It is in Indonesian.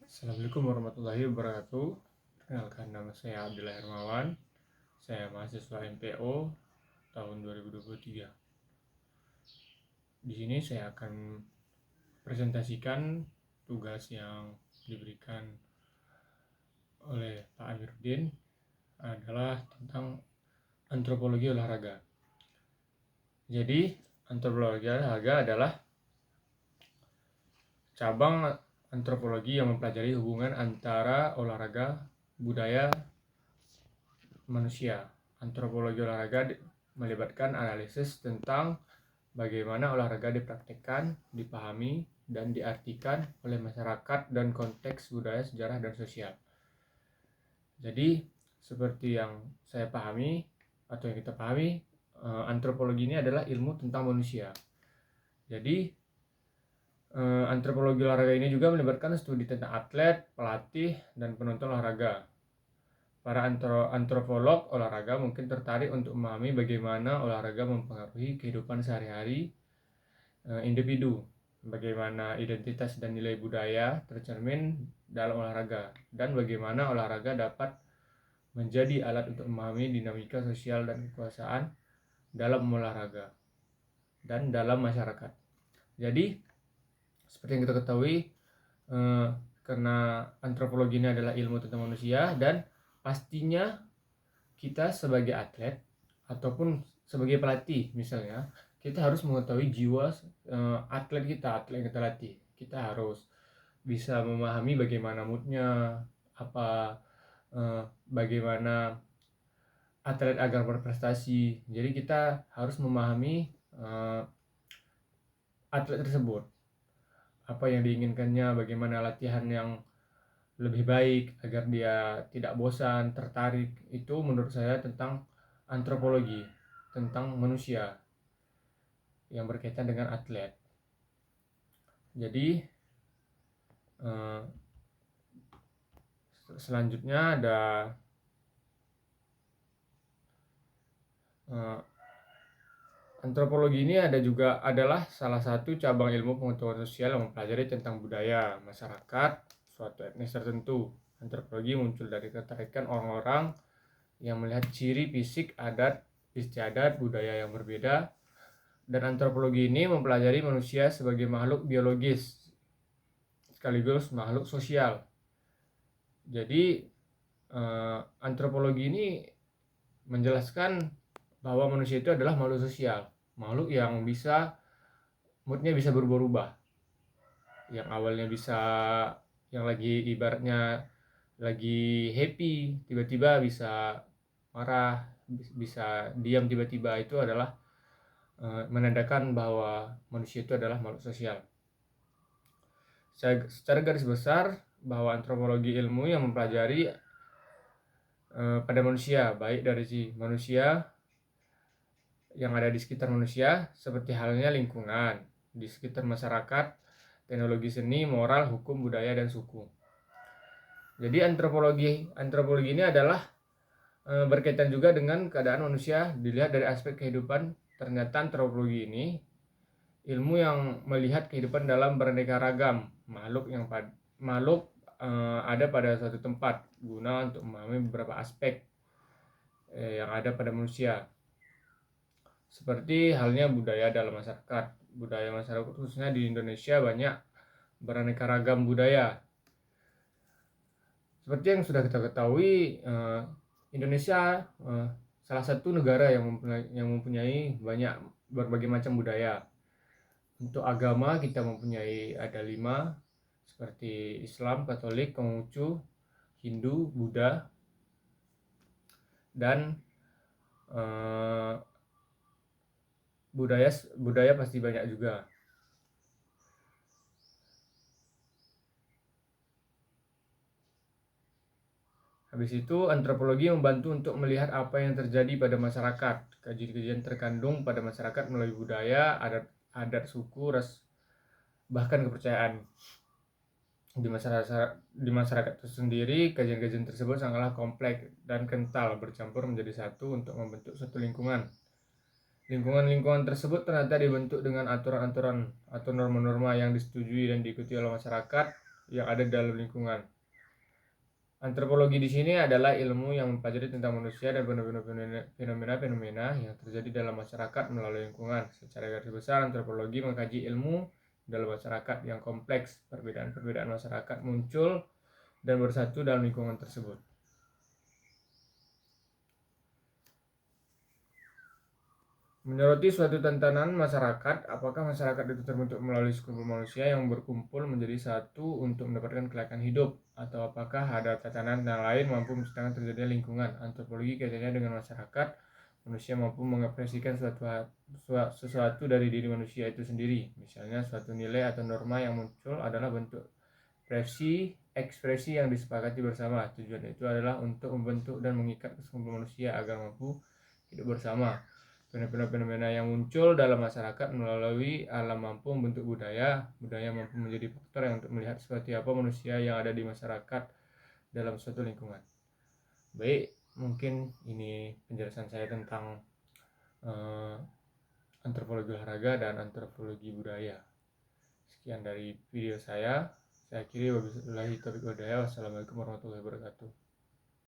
Assalamualaikum warahmatullahi wabarakatuh. Perkenalkan, nama saya Abdullah Hermawan. Saya mahasiswa MPO tahun 2023. Di sini saya akan presentasikan tugas yang diberikan oleh Pak Amiruddin adalah tentang antropologi olahraga. Jadi, antropologi olahraga adalah cabang antropologi yang mempelajari hubungan antara olahraga, budaya, manusia. Antropologi olahraga melibatkan analisis tentang bagaimana olahraga dipraktikkan, dipahami, dan diartikan oleh masyarakat dan konteks budaya, sejarah, dan sosial. Jadi, seperti yang saya pahami atau yang kita pahami, antropologi ini adalah ilmu tentang manusia. Jadi, antropologi olahraga ini juga melibatkan studi tentang atlet, pelatih, dan penonton olahraga. Para antropolog olahraga mungkin tertarik untuk memahami bagaimana olahraga mempengaruhi kehidupan sehari-hari individu, bagaimana identitas dan nilai budaya tercermin dalam olahraga, dan bagaimana olahraga dapat menjadi alat untuk memahami dinamika sosial dan kekuasaan dalam olahraga dan dalam masyarakat. Jadi, seperti yang kita ketahui, karena antropologi ini adalah ilmu tentang manusia, dan pastinya kita sebagai atlet ataupun sebagai pelatih misalnya, kita harus mengetahui jiwa atlet yang kita latih. Kita harus bisa memahami bagaimana moodnya, bagaimana atlet agar berprestasi. Jadi kita harus memahami atlet tersebut, apa yang diinginkannya, bagaimana latihan yang lebih baik agar dia tidak bosan, tertarik. Itu menurut saya tentang antropologi, tentang manusia yang berkaitan dengan atlet. Jadi selanjutnya ada antropologi ini adalah salah satu cabang ilmu pengetahuan sosial yang mempelajari tentang budaya masyarakat suatu etnis tertentu. Antropologi muncul dari ketertarikan orang-orang yang melihat ciri fisik, adat, istiadat, budaya yang berbeda. Dan antropologi ini mempelajari manusia sebagai makhluk biologis sekaligus makhluk sosial. Jadi antropologi ini menjelaskan bahwa manusia itu adalah makhluk sosial, makhluk yang moodnya bisa berubah-ubah. Yang awalnya yang lagi ibaratnya lagi happy, tiba-tiba bisa marah, bisa diam tiba-tiba. Itu adalah menandakan bahwa manusia itu adalah makhluk sosial. Secara garis besar, bahwa antropologi ilmu yang mempelajari pada manusia, baik dari si manusia yang ada di sekitar manusia, seperti halnya lingkungan, di sekitar masyarakat, teknologi seni, moral, hukum, budaya, dan suku. Jadi antropologi ini adalah berkaitan juga dengan keadaan manusia dilihat dari aspek kehidupan. Ternyata antropologi ini ilmu yang melihat kehidupan dalam beraneka ragam makhluk ada pada suatu tempat guna untuk memahami beberapa aspek yang ada pada manusia. Seperti halnya budaya dalam masyarakat. Budaya masyarakat khususnya di Indonesia banyak beraneka ragam budaya. Seperti yang sudah kita ketahui, Indonesia salah satu negara yang mempunyai berbagai macam budaya. Untuk agama kita mempunyai ada 5, seperti Islam, Katolik, Konghucu, Hindu, Buddha, dan budaya pasti banyak juga. Habis itu antropologi membantu untuk melihat apa yang terjadi pada masyarakat. Kajian-kajian terkandung pada masyarakat melalui budaya, adat suku, ras, bahkan kepercayaan. Di masyarakat itu sendiri, kajian-kajian tersebut sangatlah kompleks dan kental bercampur menjadi satu untuk membentuk suatu lingkungan. Lingkungan tersebut ternyata dibentuk dengan aturan-aturan atau norma-norma yang disetujui dan diikuti oleh masyarakat yang ada dalam lingkungan. Antropologi di sini adalah ilmu yang mempelajari tentang manusia dan fenomena-fenomena yang terjadi dalam masyarakat melalui lingkungan. Secara garis besar, antropologi mengkaji ilmu dalam masyarakat yang kompleks. Perbedaan-perbedaan masyarakat muncul dan bersatu dalam lingkungan tersebut. Menyoroti suatu tantangan masyarakat, apakah masyarakat itu terbentuk melalui sekelompok manusia yang berkumpul menjadi satu untuk mendapatkan kelayakan hidup, atau apakah ada tatanan yang lain mampu menciptakan terjadinya lingkungan? Antropologi kaitannya dengan masyarakat, manusia mampu mengekspresikan sesuatu dari diri manusia itu sendiri. Misalnya suatu nilai atau norma yang muncul adalah bentuk ekspresi yang disepakati bersama. Tujuan itu adalah untuk membentuk dan mengikat sekelompok manusia agar mampu hidup bersama. Fenomena yang muncul dalam masyarakat melalui alam mampu membentuk budaya mampu menjadi faktor yang untuk melihat seperti apa manusia yang ada di masyarakat dalam suatu lingkungan. Baik, mungkin ini penjelasan saya tentang antropologi olahraga dan antropologi budaya. Sekian dari video saya akhiri. Wabillahi taufiq wal hidayah. Wassalamualaikum warahmatullahi wabarakatuh.